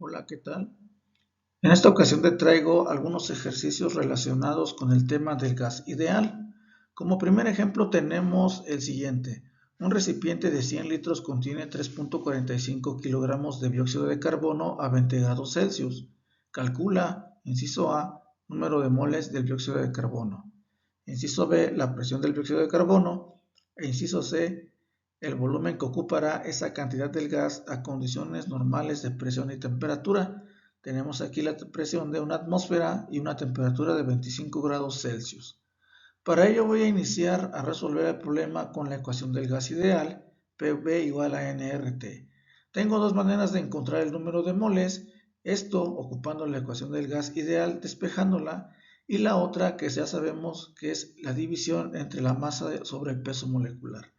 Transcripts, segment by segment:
Hola, ¿qué tal? En esta ocasión te traigo algunos ejercicios relacionados con el tema del gas ideal. Como primer ejemplo tenemos el siguiente. Un recipiente de 100 litros contiene 3.45 kilogramos de dióxido de carbono a 20 grados Celsius. Calcula, inciso A, número de moles del dióxido de carbono. Inciso B, la presión del dióxido de carbono. E inciso C, el volumen que ocupará esa cantidad del gas a condiciones normales de presión y temperatura. Tenemos aquí la presión de una atmósfera y una temperatura de 25 grados Celsius. Para ello voy a iniciar a resolver el problema con la ecuación del gas ideal, PV igual a nRT. Tengo dos maneras de encontrar el número de moles, esto ocupando la ecuación del gas ideal, despejándola, y la otra que ya sabemos que es la división entre la masa sobre el peso molecular.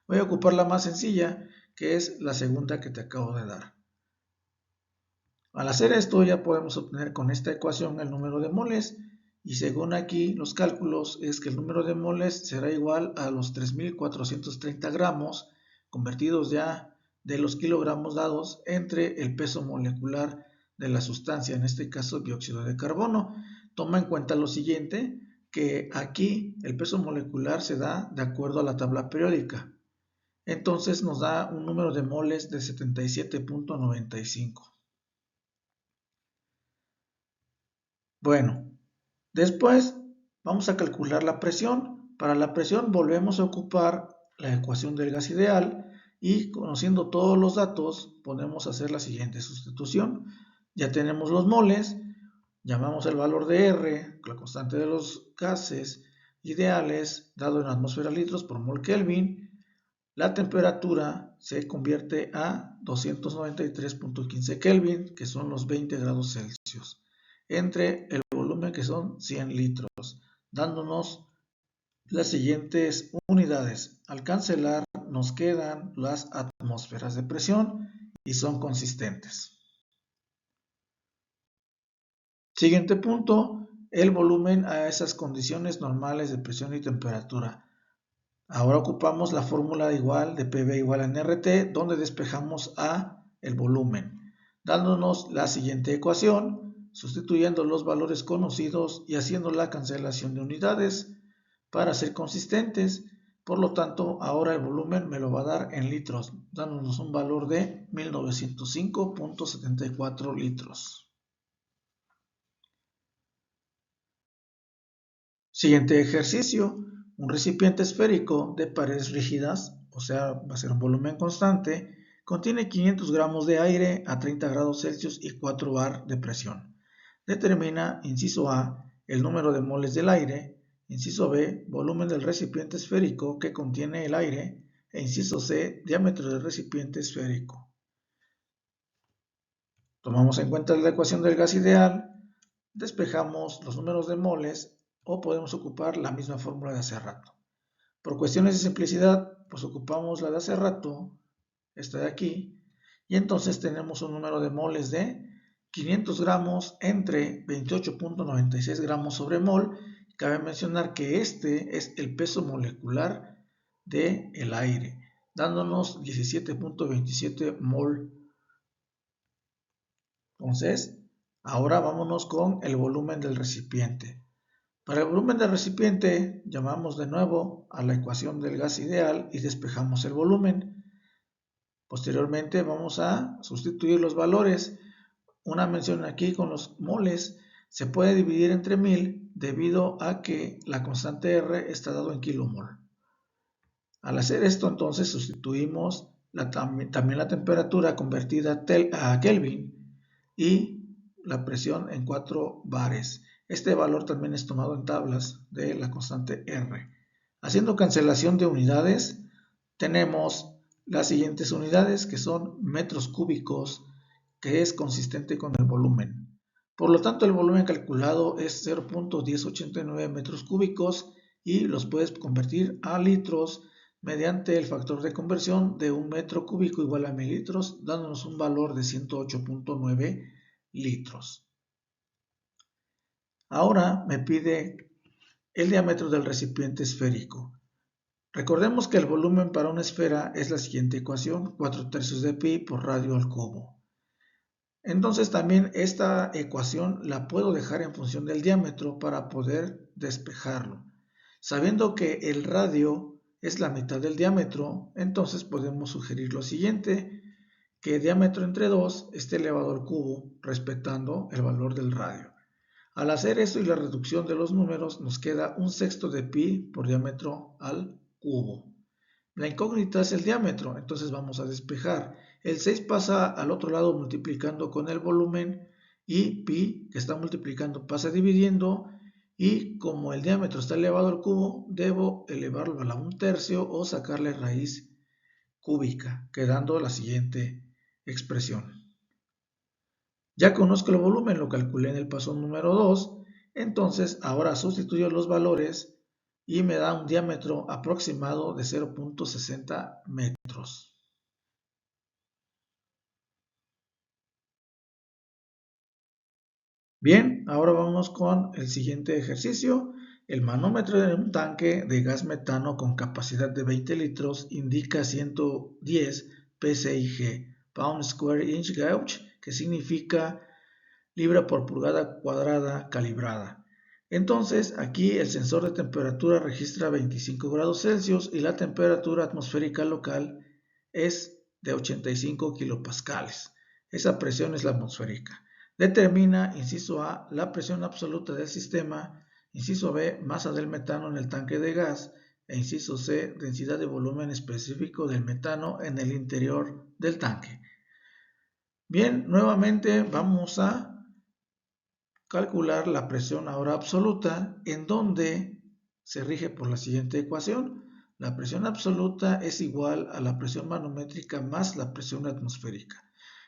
Voy a ocupar la más sencilla, que es la segunda que te acabo de dar. Al hacer esto ya podemos obtener con esta ecuación el número de moles y según aquí los cálculos es que el número de moles será igual a los 3.430 gramos convertidos ya de los kilogramos dados entre el peso molecular de la sustancia, en este caso dióxido de carbono. Toma en cuenta lo siguiente, que aquí el peso molecular se da de acuerdo a la tabla periódica. Entonces nos da un número de moles de 77.95. Bueno, después vamos a calcular la presión. Para la presión volvemos a ocupar la ecuación del gas ideal y conociendo todos los datos podemos hacer la siguiente sustitución. Ya tenemos los moles, llamamos el valor de R, la constante de los gases ideales, dado en atmósfera litros por mol Kelvin. La temperatura se convierte a 293.15 Kelvin, que son los 20 grados Celsius, entre el volumen que son 100 litros, dándonos las siguientes unidades. Al cancelar nos quedan las atmósferas de presión y son consistentes. Siguiente punto, el volumen a esas condiciones normales de presión y temperatura. Ahora ocupamos la fórmula igual de PV igual a nRT, donde despejamos a el volumen, dándonos la siguiente ecuación, sustituyendo los valores conocidos y haciendo la cancelación de unidades para ser consistentes. Por lo tanto, ahora el volumen me lo va a dar en litros, dándonos un valor de 1905.74 litros. Siguiente ejercicio, un recipiente esférico de paredes rígidas, o sea, va a ser un volumen constante, contiene 500 gramos de aire a 30 grados Celsius y 4 bar de presión. Determina, inciso A, el número de moles del aire, inciso B, volumen del recipiente esférico que contiene el aire, e inciso C, diámetro del recipiente esférico. Tomamos en cuenta la ecuación del gas ideal, despejamos los números de moles o podemos ocupar la misma fórmula de hace rato. Por cuestiones de simplicidad, pues ocupamos la de hace rato, esta de aquí, y entonces tenemos un número de moles de 500 gramos entre 28.96 gramos sobre mol. Cabe mencionar que este es el peso molecular del aire, dándonos 17.27 mol. Entonces, ahora vámonos con el volumen del recipiente. Para el volumen del recipiente, llamamos de nuevo a la ecuación del gas ideal y despejamos el volumen. Posteriormente vamos a sustituir los valores. Una mención aquí con los moles se puede dividir entre 1000 debido a que la constante R está dado en kilomol. Al hacer esto entonces sustituimos también la temperatura convertida a Kelvin y la presión en 4 bares. Este valor también es tomado en tablas de la constante R. Haciendo cancelación de unidades, tenemos las siguientes unidades que son metros cúbicos, que es consistente con el volumen. Por lo tanto, el volumen calculado es 0.1089 metros cúbicos y los puedes convertir a litros mediante el factor de conversión de un metro cúbico igual a 1000 litros, dándonos un valor de 108.9 litros. Ahora me pide el diámetro del recipiente esférico. Recordemos que el volumen para una esfera es la siguiente ecuación, 4 tercios de pi por radio al cubo. Entonces también esta ecuación la puedo dejar en función del diámetro para poder despejarlo. Sabiendo que el radio es la mitad del diámetro, entonces podemos sugerir lo siguiente, que diámetro entre 2 esté elevado al cubo, respetando el valor del radio. Al hacer esto y la reducción de los números, nos queda 1/6 de pi por diámetro al cubo. La incógnita es el diámetro, entonces vamos a despejar. El 6 pasa al otro lado multiplicando con el volumen y pi, que está multiplicando, pasa dividiendo, y como el diámetro está elevado al cubo, debo elevarlo a la 1/3 o sacarle raíz cúbica, quedando la siguiente expresión. Ya conozco el volumen, lo calculé en el paso número 2, entonces ahora sustituyo los valores y me da un diámetro aproximado de 0.60 metros. Bien, ahora vamos con el siguiente ejercicio. El manómetro de un tanque de gas metano con capacidad de 20 litros indica 110 psig, pound square inch gauge, que significa libra por pulgada cuadrada calibrada. Entonces, aquí el sensor de temperatura registra 25 grados Celsius y la temperatura atmosférica local es de 85 kilopascales. Esa presión es la atmosférica. Determina, inciso A, la presión absoluta del sistema, inciso B, masa del metano en el tanque de gas, e inciso C, densidad de volumen específico del metano en el interior del tanque. Bien, nuevamente vamos a calcular la presión ahora absoluta, en donde se rige por la siguiente ecuación. La presión absoluta es igual a la presión manométrica más la presión atmosférica.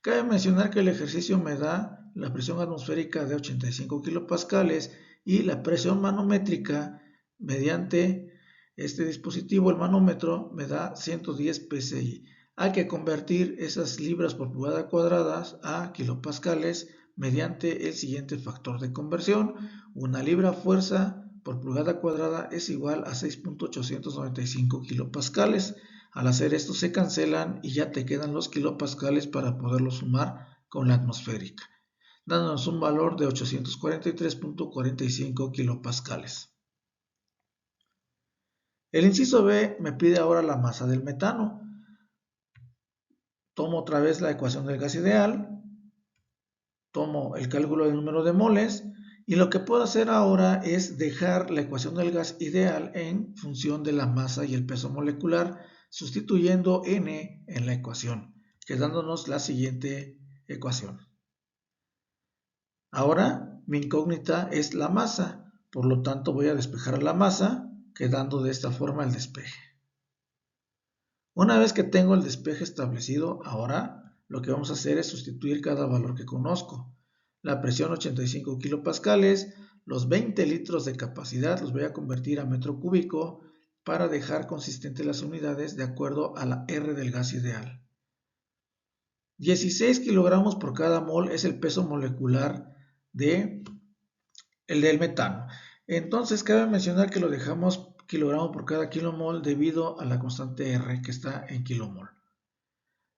Cabe mencionar que el ejercicio me da la presión atmosférica de 85 kilopascales y la presión manométrica mediante este dispositivo, el manómetro, me da 110 psi. Hay que convertir esas libras por pulgada cuadrada a kilopascales mediante el siguiente factor de conversión. Una libra fuerza por pulgada cuadrada es igual a 6.895 kilopascales. Al hacer esto se cancelan y ya te quedan los kilopascales para poderlo sumar con la atmosférica, dándonos un valor de 843.45 kilopascales. El inciso B me pide ahora la masa del metano. Tomo otra vez la ecuación del gas ideal, tomo el cálculo del número de moles y lo que puedo hacer ahora es dejar la ecuación del gas ideal en función de la masa y el peso molecular, sustituyendo n en la ecuación, quedándonos la siguiente ecuación. Ahora mi incógnita es la masa, por lo tanto voy a despejar la masa, quedando de esta forma el despeje. Una vez que tengo el despeje establecido, ahora lo que vamos a hacer es sustituir cada valor que conozco. La presión 85 kilopascales, los 20 litros de capacidad los voy a convertir a metro cúbico para dejar consistentes las unidades de acuerdo a la R del gas ideal. 16 kilogramos por cada mol es el peso molecular del metano. Entonces cabe mencionar que lo dejamos kilogramo por cada kilomol debido a la constante R que está en kilomol.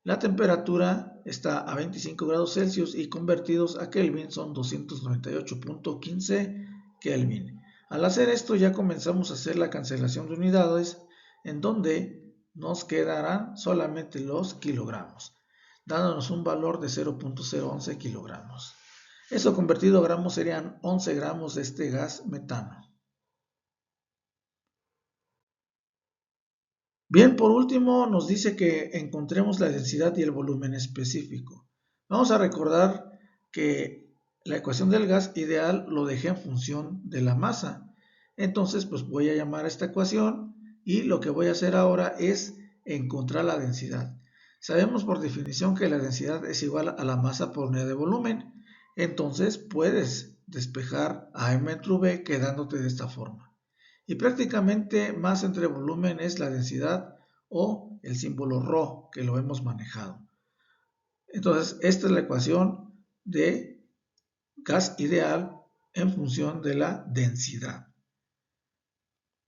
La temperatura está a 25 grados Celsius y convertidos a Kelvin son 298.15 Kelvin. Al hacer esto ya comenzamos a hacer la cancelación de unidades en donde nos quedarán solamente los kilogramos, dándonos un valor de 0.011 kilogramos. Eso convertido a gramos serían 11 gramos de este gas metano. Bien, por último nos dice que encontremos la densidad y el volumen específico. Vamos a recordar que la ecuación del gas ideal lo dejé en función de la masa. Entonces, pues voy a llamar a esta ecuación y lo que voy a hacer ahora es encontrar la densidad. Sabemos por definición que la densidad es igual a la masa por unidad de volumen. Entonces, puedes despejar a M entre V quedándote de esta forma. Y prácticamente masa entre volumen es la densidad o el símbolo ρ que lo hemos manejado. Entonces, esta es la ecuación de gas ideal en función de la densidad.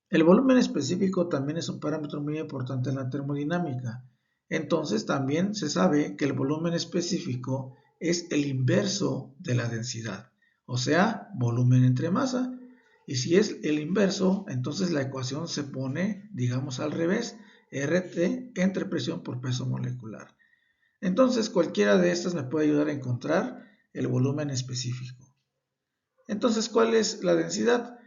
El volumen específico también es un parámetro muy importante en la termodinámica. Entonces, también se sabe que el volumen específico es el inverso de la densidad, o sea, volumen entre masa. Y si es el inverso, entonces la ecuación se pone, digamos, al revés, RT entre presión por peso molecular. Entonces cualquiera de estas me puede ayudar a encontrar el volumen específico. Entonces, ¿cuál es la densidad?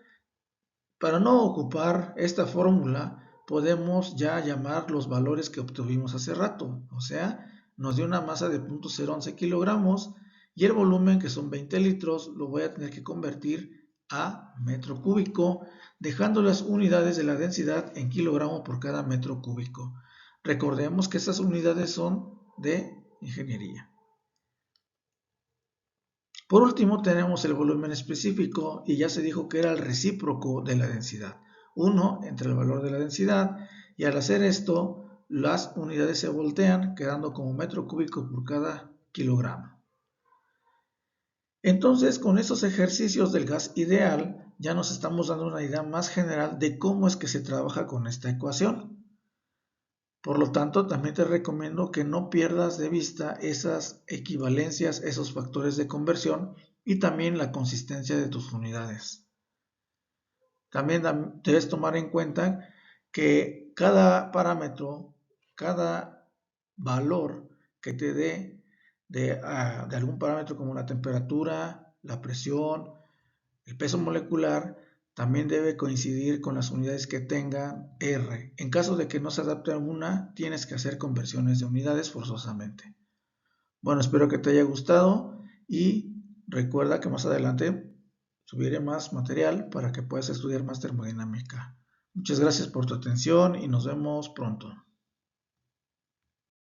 Para no ocupar esta fórmula, podemos ya llamar los valores que obtuvimos hace rato. O sea, nos dio una masa de 0.011 kilogramos y el volumen, que son 20 litros, lo voy a tener que convertir a metro cúbico, dejando las unidades de la densidad en kilogramo por cada metro cúbico. Recordemos que estas unidades son de ingeniería. Por último, tenemos el volumen específico y ya se dijo que era el recíproco de la densidad. 1 entre el valor de la densidad, y al hacer esto, las unidades se voltean, quedando como metro cúbico por cada kilogramo. Entonces, con estos ejercicios del gas ideal, ya nos estamos dando una idea más general de cómo es que se trabaja con esta ecuación. Por lo tanto, también te recomiendo que no pierdas de vista esas equivalencias, esos factores de conversión y también la consistencia de tus unidades. También debes tomar en cuenta que cada parámetro, cada valor que te dé de algún parámetro como la temperatura, la presión, el peso molecular, también debe coincidir con las unidades que tenga R. En caso de que no se adapte a alguna, tienes que hacer conversiones de unidades forzosamente. Bueno, espero que te haya gustado y recuerda que más adelante subiré más material para que puedas estudiar más termodinámica. Muchas gracias por tu atención y nos vemos pronto.